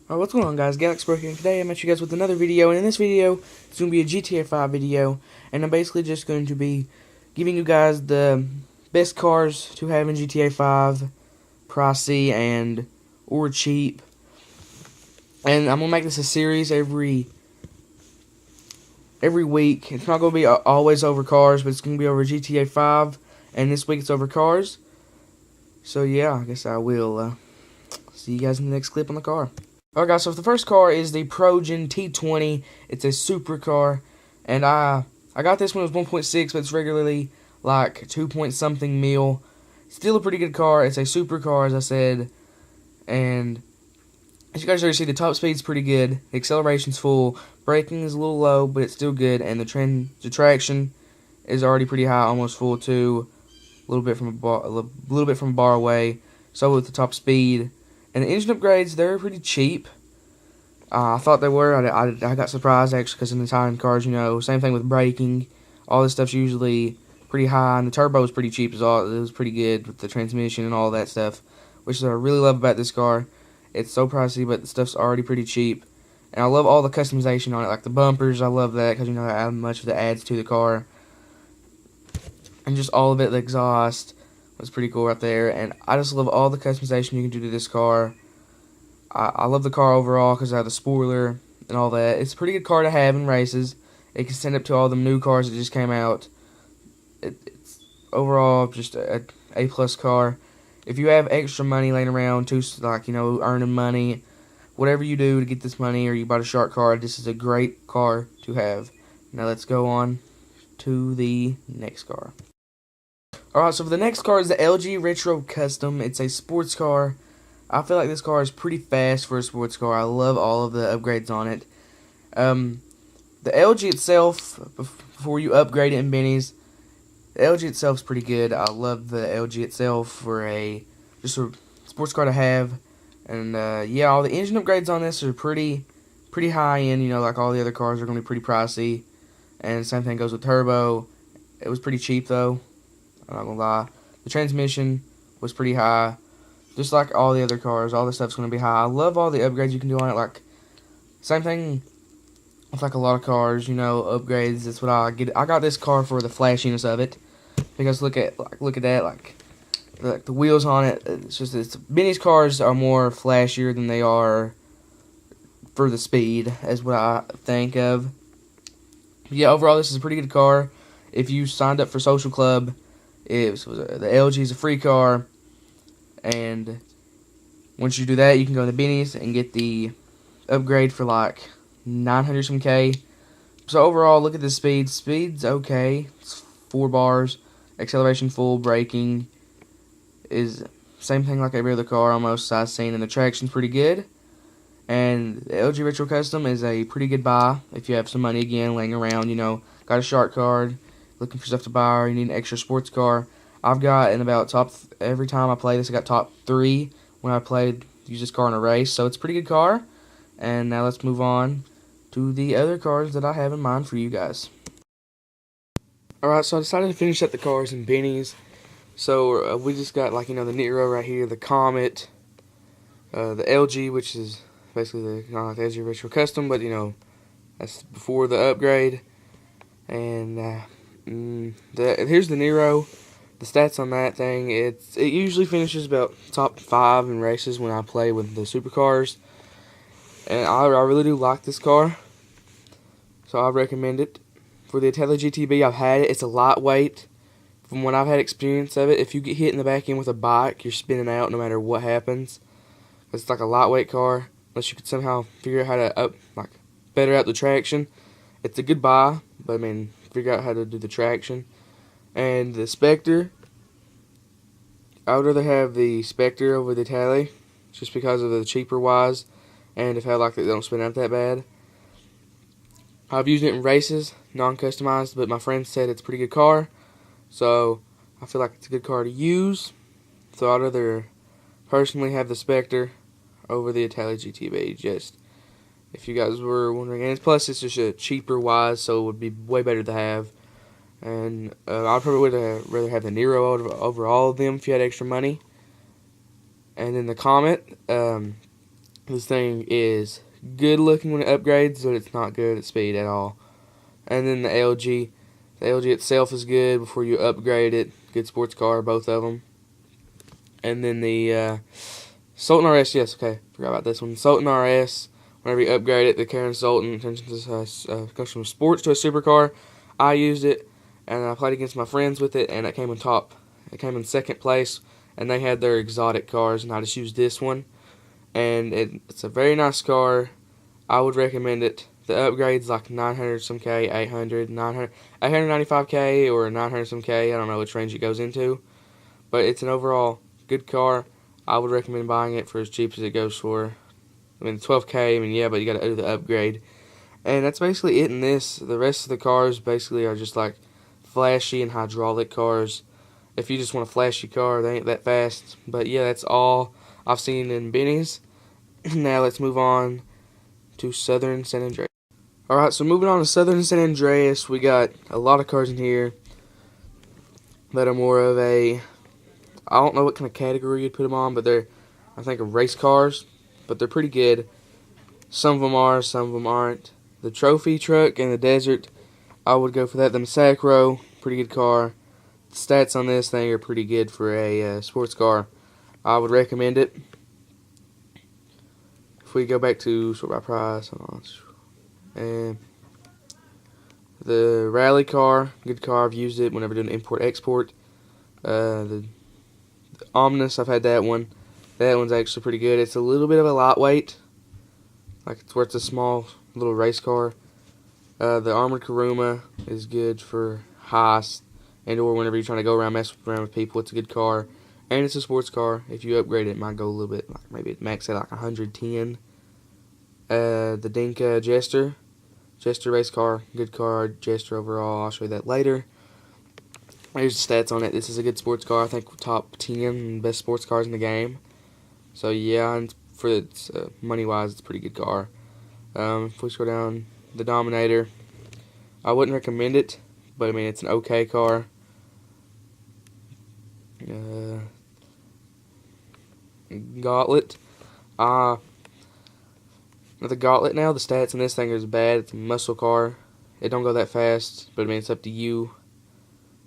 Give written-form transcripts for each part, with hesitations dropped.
Alright, what's going on, guys? Galaxy here, and today I met you guys with another video, and in this video, it's going to be a GTA 5 video, and I'm basically just going to be giving you guys the best cars to have in GTA 5, pricey and or cheap, and I'm going to make this a series every week. It's not going to be always over cars, but it's going to be over GTA 5, and this week it's over cars. So yeah, I guess I will see you guys in the next clip on the car. Alright guys, so the first car is the Acura T20. It's a supercar, and I got this when it was 1.6, but it's regularly like 2 point something mil. Still a pretty good car. It's a supercar, as I said, and as you guys already see, the top speed's pretty good. The acceleration's full. Braking is a little low, but it's still good, and the traction is already pretty high, almost full too. A little bit from a bar away. So with the top speed. And the engine upgrades, they're pretty cheap. I thought they were. I got surprised, actually, because in the Italian cars, you know, same thing with braking. All this stuff's usually pretty high, and the turbo is pretty cheap as well. It was pretty good with the transmission and all that stuff, which is what I really love about this car. It's so pricey, but the stuff's already pretty cheap. And I love all the customization on it, like the bumpers. I love that because, you know, how much of that adds to the car. And just all of it, the exhaust was pretty cool right there, and I just love all the customization you can do to this car. I love the car overall because I have the spoiler and all that. It's a pretty good car to have in races. It can stand up to all the new cars that just came out. It's overall just a A+ car. If you have extra money laying around, to like, you know, earning money, whatever you do to get this money, or you bought a shark card, this is a great car to have. Now let's go on to the next car. Alright, so for the next car is the LG Retro Custom. It's a sports car. I feel like this car is pretty fast for a sports car. I love all of the upgrades on it. The LG itself, before you upgrade it in Benny's, the LG itself is pretty good. I love the LG itself for just a sports car to have. And yeah, all the engine upgrades on this are pretty high end. You know, like all the other cars are going to be pretty pricey. And the same thing goes with turbo. It was pretty cheap though. I'm not gonna lie. The transmission was pretty high. Just like all the other cars, all the stuff's gonna be high. I love all the upgrades you can do on it. Like, same thing with like a lot of cars, you know, upgrades. That's what I get. I got this car for the flashiness of it. Because look at that, like the wheels on it. Benny's cars are more flashier than they are for the speed, is what I think of. Yeah, overall this is a pretty good car. If you signed up for Social Club, the LG is a free car, and once you do that, you can go to Benny's and get the upgrade for like 900 some K. So overall, look at the speed. Speed's okay. It's 4 bars. Acceleration full. Braking is same thing like every other car almost I've seen, and the traction's pretty good. And the LG Retro Custom is a pretty good buy if you have some money again laying around. You know, got a shark card, looking for stuff to buy, or you need an extra sports car. I've got in about every time I play this, I got top 3 when I use this car in a race. So it's a pretty good car. And now let's move on to the other cars that I have in mind for you guys. Alright, so I decided to finish up the cars in Benny's. So we just got, like, you know, the Nero right here, the Comet, the LG, which is basically the LG Retro Custom, but you know, that's before the upgrade. And here's the Nero. The stats on that thing, it usually finishes about top 5 in races when I play with the supercars. And I really do like this car, so I recommend it. For the Acura GTB, I've had it. It's a lightweight. From when I've had experience of it, if you get hit in the back end with a bike, you're spinning out no matter what happens. It's like a lightweight car. Unless you could somehow figure out how to better out the traction. It's a good buy, but I mean, figure out how to do the traction. And the Spectre, I would rather have the Spectre over the Tally, just because of the cheaper wise, and if I like that they don't spin out that bad. I've used it in races, non-customized, but my friend said it's a pretty good car, so I feel like it's a good car to use. So I'd rather personally have the Spectre over the Acura GTB, just if you guys were wondering. And plus, it's just a cheaper wise, so it would be way better to have. And I'd probably rather have the Nero over all of them if you had extra money. And then the Comet, This thing is good looking when it upgrades, but it's not good at speed at all. And then the LG itself is good before you upgrade it. Good sports car, both of them. And then the Sultan RS, yes, okay, forgot about this one. Sultan RS, whenever you upgrade it, the Karen Sultan turns into goes from sports to a supercar. I used it, and I played against my friends with it, and it came on top. It came in second place, and they had their exotic cars, and I just used this one. And it's a very nice car. I would recommend it. The upgrade's like 900 some K, 800, 900, 895K or 900 some K. I don't know which range it goes into. But it's an overall good car. I would recommend buying it for as cheap as it goes for. I mean, 12K, I mean, yeah, but you got to do the upgrade. And that's basically it in this. The rest of the cars basically are just like flashy and hydraulic cars. If you just want a flashy car, they ain't that fast. But yeah, that's all I've seen in Benny's. Now let's move on to Southern San Andreas. Alright, so moving on to Southern San Andreas, we got a lot of cars in here that are more of a, I don't know what kind of category you'd put them on, but they're, I think, race cars, but they're pretty good. Some of them are, some of them aren't. The trophy truck and the desert, I would go for that. The Acura, pretty good car. The stats on this thing are pretty good for a sports car. I would recommend it. If we go back to sort by price, and the rally car, good car. I've used it whenever doing import-export. The Omnis, I've had that one. That one's actually pretty good. It's a little bit of a lightweight, like it's where it's a small little race car. The Armored Kuruma is good for heist and or whenever you're trying to go around mess around with people. It's a good car, and it's a sports car. If you upgrade it, it might go a little bit, like maybe it max at like 110. The Dinka Jester race car, good car. Jester overall, I'll show you that later. Here's the stats on it. This is a good sports car. I think top 10 best sports cars in the game. So yeah, and for its money wise, it's a pretty good car. If we scroll down, the Dominator, I wouldn't recommend it, but I mean it's an okay car. Gauntlet, with the Gauntlet now, the stats on this thing is bad. It's a muscle car. It don't go that fast, but I mean it's up to you.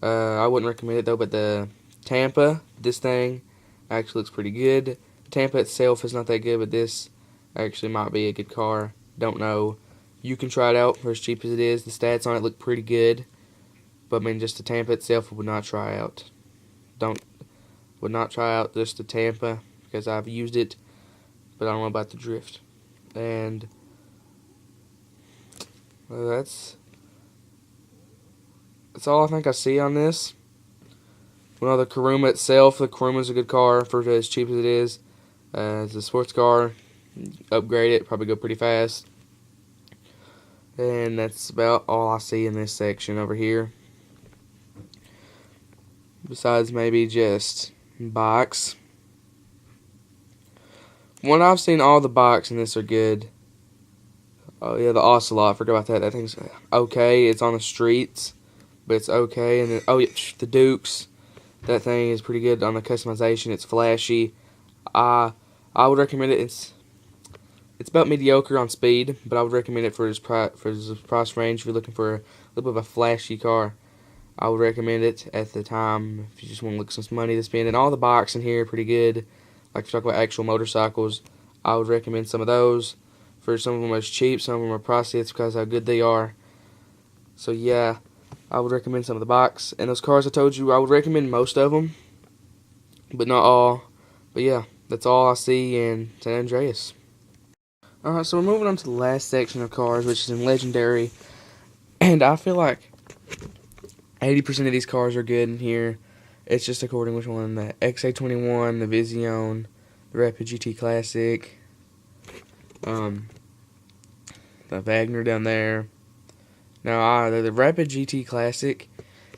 I wouldn't recommend it though, but the Tampa, this thing actually looks pretty good. Tampa itself is not that good, but this actually might be a good car. Don't know. You can try it out for as cheap as it is. The stats on it look pretty good, but I mean just the Tampa itself I would not try out. Would not try out just the Tampa because I've used it, but I don't know about the drift. And that's all I think I see on this. Well, the Kuruma itself, the Kuruma's a good car for as cheap as it is. It's a sports car. Upgrade it, probably go pretty fast. And that's about all I see in this section over here. Besides maybe just bikes. When I've seen all the bikes in this are good. Oh yeah, the Ocelot, forgot about that. That thing's okay. It's on the streets, but it's okay. And then, oh yeah, the Dukes. That thing is pretty good on the customization. It's flashy. I would recommend it. It's about mediocre on speed, but I would recommend it for its price range. If you're looking for a little bit of a flashy car, I would recommend it at the time. If you just want to look at some money to spend, and all the bikes in here are pretty good. Like if you talk about actual motorcycles, I would recommend some of those. For some of them are cheap, some of them are pricey. It's because of how good they are. So yeah, I would recommend some of the bikes. And those cars I told you, I would recommend most of them, but not all. But yeah, that's all I see in San Andreas. Alright, so we're moving on to the last section of cars, which is in Legendary. And I feel like 80% of these cars are good in here. It's just according to which one. The XA21, the Vision, the Rapid GT Classic, the Wagner down there. Now, the Rapid GT Classic,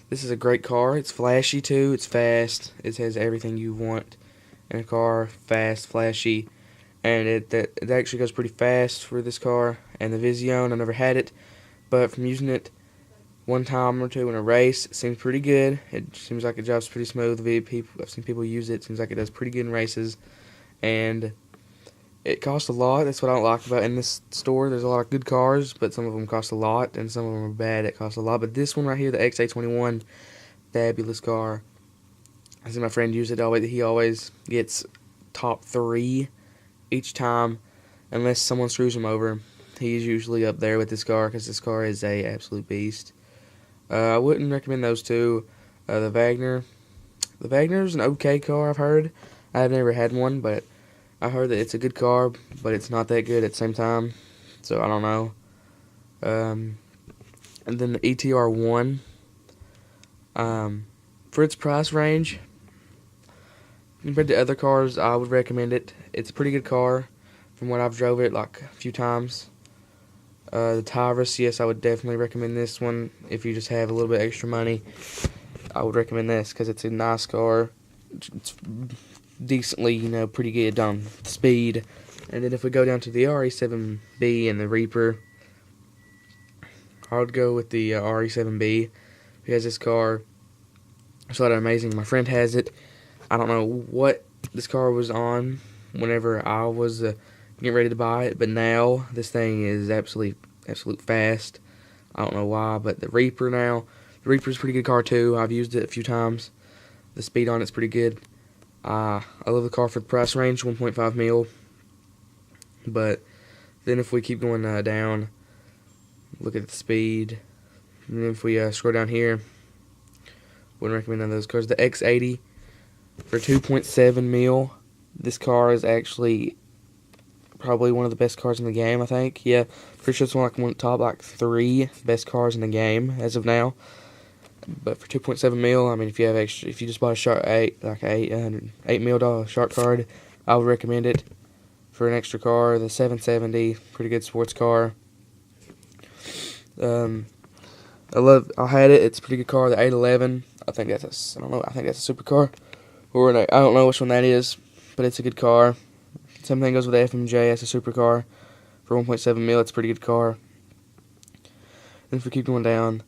this is a great car. It's flashy too. It's fast. It has everything you want in a car. Fast, flashy, and it actually goes pretty fast for this car. And the Vision, I never had it, but from using it one time or two in a race, it seems pretty good. It seems like it drives pretty smooth. I've seen people use it. It seems like it does pretty good in races, and It costs a lot. That's what I don't like about in this store. There's a lot of good cars, but some of them cost a lot, and some of them are bad. It costs a lot. But this one right here, the XA21, fabulous car. I see my friend use it always. He always gets top 3 each time, unless someone screws him over. He's usually up there with this car because this car is a absolute beast. I wouldn't recommend those two. The Wagner. The Wagner's an okay car, I've heard. I've never had one, but I heard that it's a good car, but it's not that good at the same time. So I don't know. And then the ETR1. For its price range, compared to other cars, I would recommend it. It's a pretty good car from what I've drove it like a few times. The Tyrus, yes, I would definitely recommend this one. If you just have a little bit extra money, I would recommend this because it's a nice car. It's decently, pretty good on speed. And then if we go down to the RE7B and the Reaper, I would go with the RE7B because this car is a lot amazing. My friend has it. I don't know what this car was on whenever I was getting ready to buy it, but now this thing is absolute fast. I don't know why, but the Reaper's a pretty good car too. I've used it a few times. The speed on it's pretty good. I love the car for the price range, 1.5 mil. But then if we keep going down, look at the speed. And then if we scroll down here, wouldn't recommend none of those cars. The X80 for 2.7 mil. This car is actually probably one of the best cars in the game, I think. Yeah, pretty sure it's one of the top 3 best cars in the game as of now. But for 2.7 mil, I mean, if you just bought a shark 8 mil shark card, I would recommend it. For an extra car, the 770, pretty good sports car. I had it. It's a pretty good car. The 811, I think that's a supercar, or I don't know which one that is, but it's a good car. Same thing goes with the FMJ. That's a supercar. For 1.7 mil, it's a pretty good car. And if we keep going down,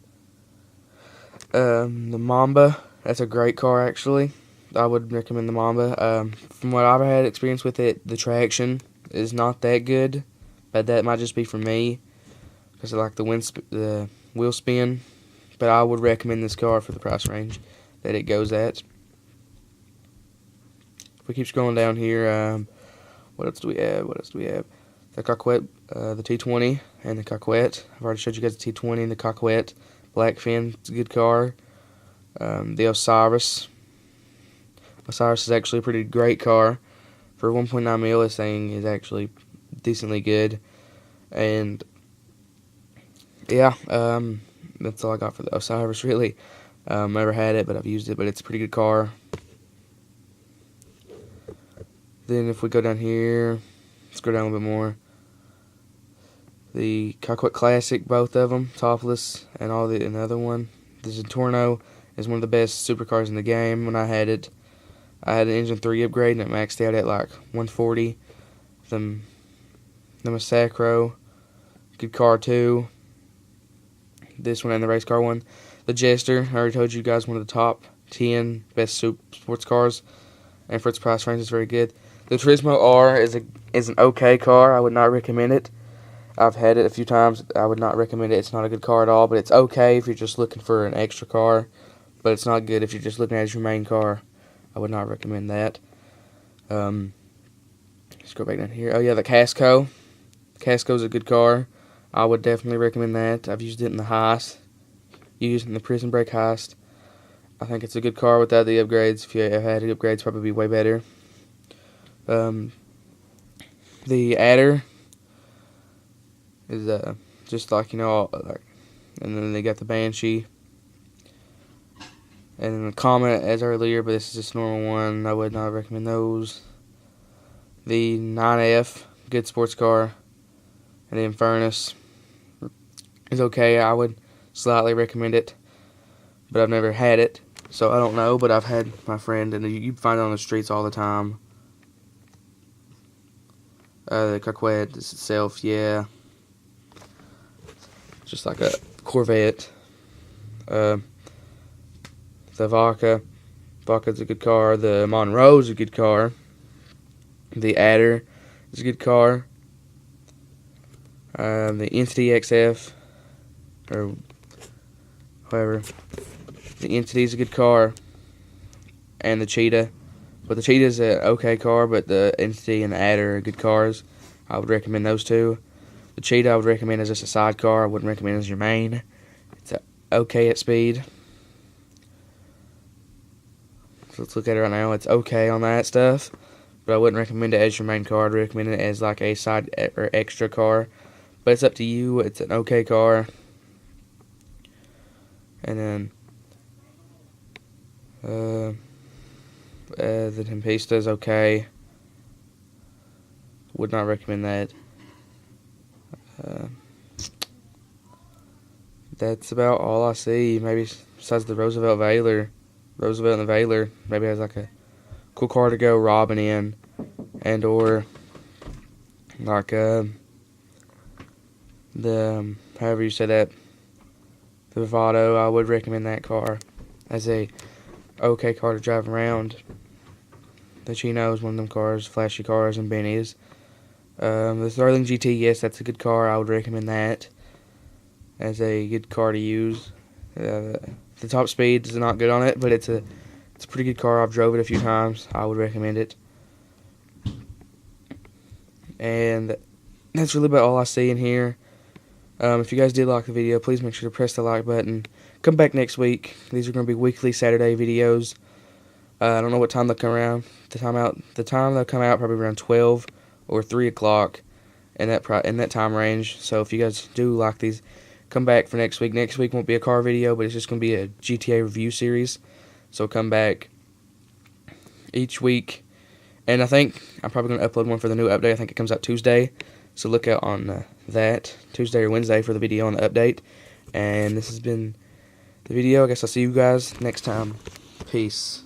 the Mamba, that's a great car actually. I would recommend the Mamba. From what I've had experience with it, the traction is not that good, but that might just be for me because I like the wheel spin. But I would recommend this car for the price range that it goes at. If we keep scrolling down here, what else do we have? The Coquette, the T20 and the Coquette. I've already showed you guys the T20 and the Coquette. Black fin, it's a good car. The Osiris. Osiris is actually a pretty great car. For 1.9 mil, this thing is actually decently good. And yeah, that's all I got for the Osiris, really. Never had it, but I've used it, but it's a pretty good car. Then if we go down here, let's go down a little bit more. The Coquette Classic, both of them, topless, and another one. The Zentorno is one of the best supercars in the game. When I had it, I had an engine 3 upgrade, and it maxed out at 140. The Massacro, good car too. This one and the race car one. The Jester, I already told you guys, one of the top 10 best sports cars, and for its price range, it's very good. The Turismo R is an okay car. I would not recommend it. I've had it a few times. I would not recommend it. It's not a good car at all, but it's okay if you're just looking for an extra car. But it's not good if you're just looking at your main car. I would not recommend that. Let's go back down here. Oh yeah, the Casco. Casco's a good car. I would definitely recommend that. I've used it in the heist. Used it in the prison break heist. I think it's a good car without the upgrades. If you have had the upgrades, probably be way better. The Adder is just and then they got the Banshee, and then the Comet as earlier, but this is just a normal one. I would not recommend those. The 9F, good sports car, and the Infernus is okay. I would slightly recommend it, but I've never had it, so I don't know. But I've had my friend, and you find it on the streets all the time. The Coquette itself, yeah, just like a Corvette. The Vaca's a good car. The Monroe's a good car. The Adder is a good car. The Entity XF, or whatever. The Entity is a good car, and the Cheetah. But the Cheetah is an okay car, but the Entity and the Adder are good cars. I would recommend those two. The Cheetah I would recommend as just a sidecar. I wouldn't recommend as your main. It's okay at speed. So let's look at it right now. It's okay on that stuff, but I wouldn't recommend it as your main car. I'd recommend it as like a side or extra car. But it's up to you. It's an okay car. And then the Tempesta is okay. Would not recommend that. That's about all I see. Maybe besides the Roosevelt and the Valor, maybe has like a cool car to go robbing in, and or like the however you say that, the Bravado. I would recommend that car as a okay car to drive around. The Chino is one of them cars, flashy cars and Bennies. The Sterling GT, yes, that's a good car. I would recommend that as a good car to use. The top speed is not good on it, but it's a pretty good car. I've drove it a few times. I would recommend it. And that's really about all I see in here. If you guys did like the video, please make sure to press the like button. Come back next week. These are going to be weekly Saturday videos. I don't know what time they'll come around. The time they'll come out probably around 12 or 3 o'clock in that time range. So if you guys do like these, come back for next week. Next week won't be a car video, but it's just going to be a GTA review series. So come back each week. And I think I'm probably going to upload one for the new update. I think it comes out Tuesday. So look out on that, Tuesday or Wednesday, for the video on the update. And this has been the video. I guess I'll see you guys next time. Peace.